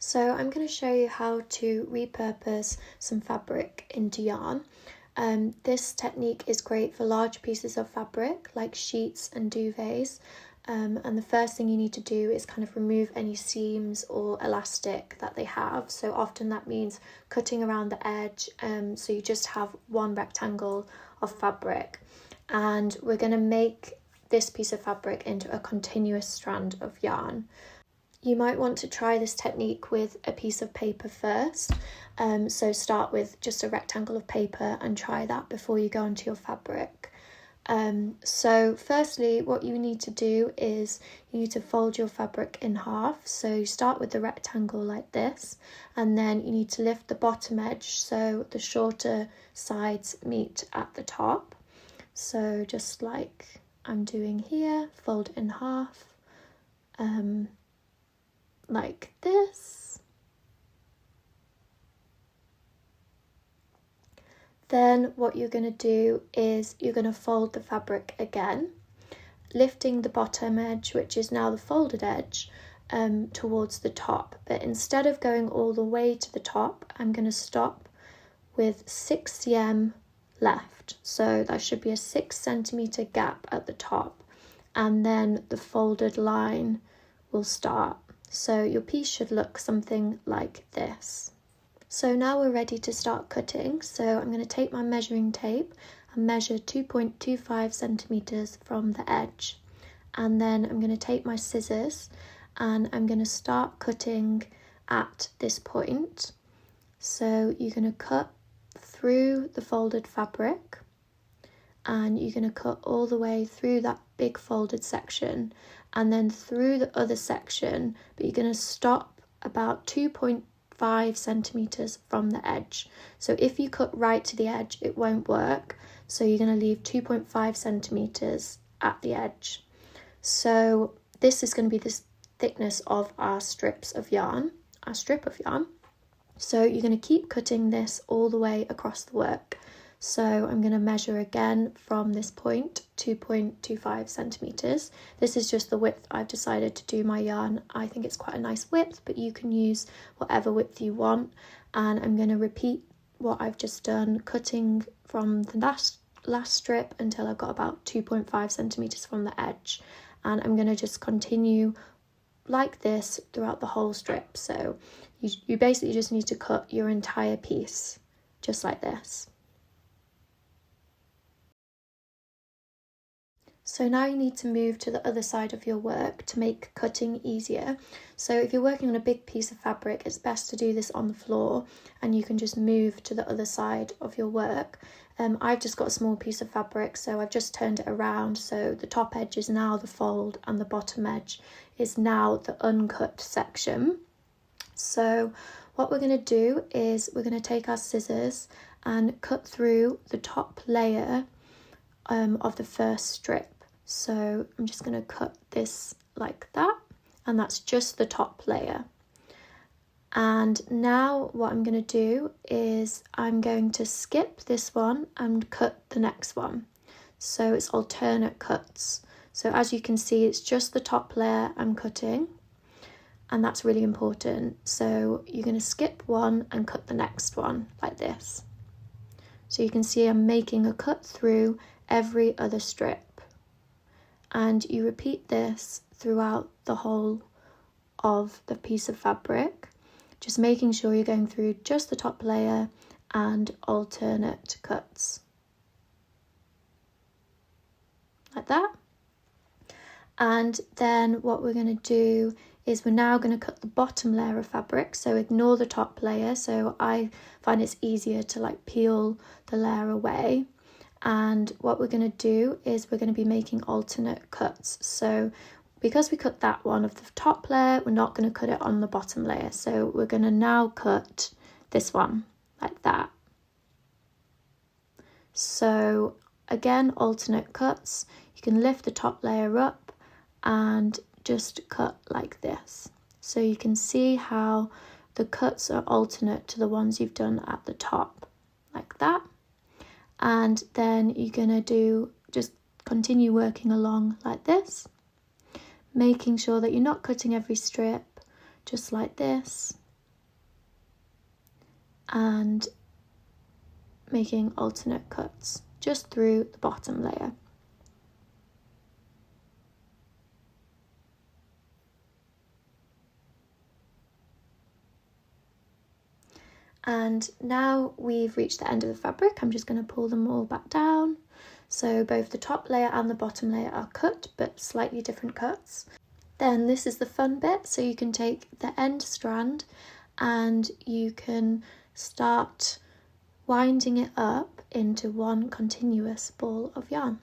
So I'm going to show you how to repurpose some fabric into yarn. This technique is great for large pieces of fabric like sheets and duvets. And the first thing you need to do is kind of remove any seams or elastic that they have. So often that means cutting around the edge, so you just have one rectangle of fabric. And we're going to make this piece of fabric into a continuous strand of yarn. You might want to try this technique with a piece of paper first. So start with just a rectangle of paper and try that before you go onto your fabric. So firstly, what you need to do is you need to fold your fabric in half. So you start with the rectangle like this, and then you need to lift the bottom edge so the shorter sides meet at the top. So just like I'm doing here, fold in half, like this. Then what you're going to do is you're going to fold the fabric again, lifting the bottom edge, which is now the folded edge, towards the top. But instead of going all the way to the top, I'm going to stop with 6 cm left. So that should be a 6 centimeter gap at the top, and then the folded line will start. So your piece should look something like this. So now we're ready to start cutting. So I'm going to take my measuring tape and measure 2.25 centimeters from the edge. And then I'm going to take my scissors and I'm going to start cutting at this point. So you're going to cut through the folded fabric and you're going to cut all the way through that big folded section and then through the other section, but you're going to stop about 2.5 centimeters from the edge. So if you cut right to the edge, it won't work. So you're going to leave 2.5 centimeters at the edge. So this is going to be the thickness of our strip of yarn. So you're going to keep cutting this all the way across the work. So I'm going to measure again from this point, 2.25 centimeters. This is just the width I've decided to do my yarn. I think it's quite a nice width, but you can use whatever width you want. And I'm going to repeat what I've just done, cutting from the last strip until I've got about 2.5 centimeters from the edge. And I'm going to just continue like this throughout the whole strip. So you basically just need to cut your entire piece, just like this. So now you need to move to the other side of your work to make cutting easier. So if you're working on a big piece of fabric, it's best to do this on the floor and you can just move to the other side of your work. I've just got a small piece of fabric, so I've just turned it around. So the top edge is now the fold and the bottom edge is now the uncut section. So what we're going to do is we're going to take our scissors and cut through the top layer of the first strip. So I'm just going to cut this like that, and that's just the top layer. And now what I'm going to do is I'm going to skip this one and cut the next one. So it's alternate cuts. So as you can see, it's just the top layer I'm cutting, and that's really important. So you're going to skip one and cut the next one like this. So you can see I'm making a cut through every other strip. And you repeat this throughout the whole of the piece of fabric, just making sure you're going through just the top layer and alternate cuts. Like that. And then what we're going to do is we're now going to cut the bottom layer of fabric, so ignore the top layer. So I find it's easier to like peel the layer away. And what we're going to do is we're going to be making alternate cuts. So because we cut that one of the top layer, we're not going to cut it on the bottom layer. So we're going to now cut this one like that. So again, alternate cuts. You can lift the top layer up and just cut like this. So you can see how the cuts are alternate to the ones you've done at the top, like that. And then you're going to just continue working along like this, making sure that you're not cutting every strip, just like this, and making alternate cuts just through the bottom layer. And now we've reached the end of the fabric, I'm just going to pull them all back down. So both the top layer and the bottom layer are cut, but slightly different cuts. Then this is the fun bit, so you can take the end strand and you can start winding it up into one continuous ball of yarn.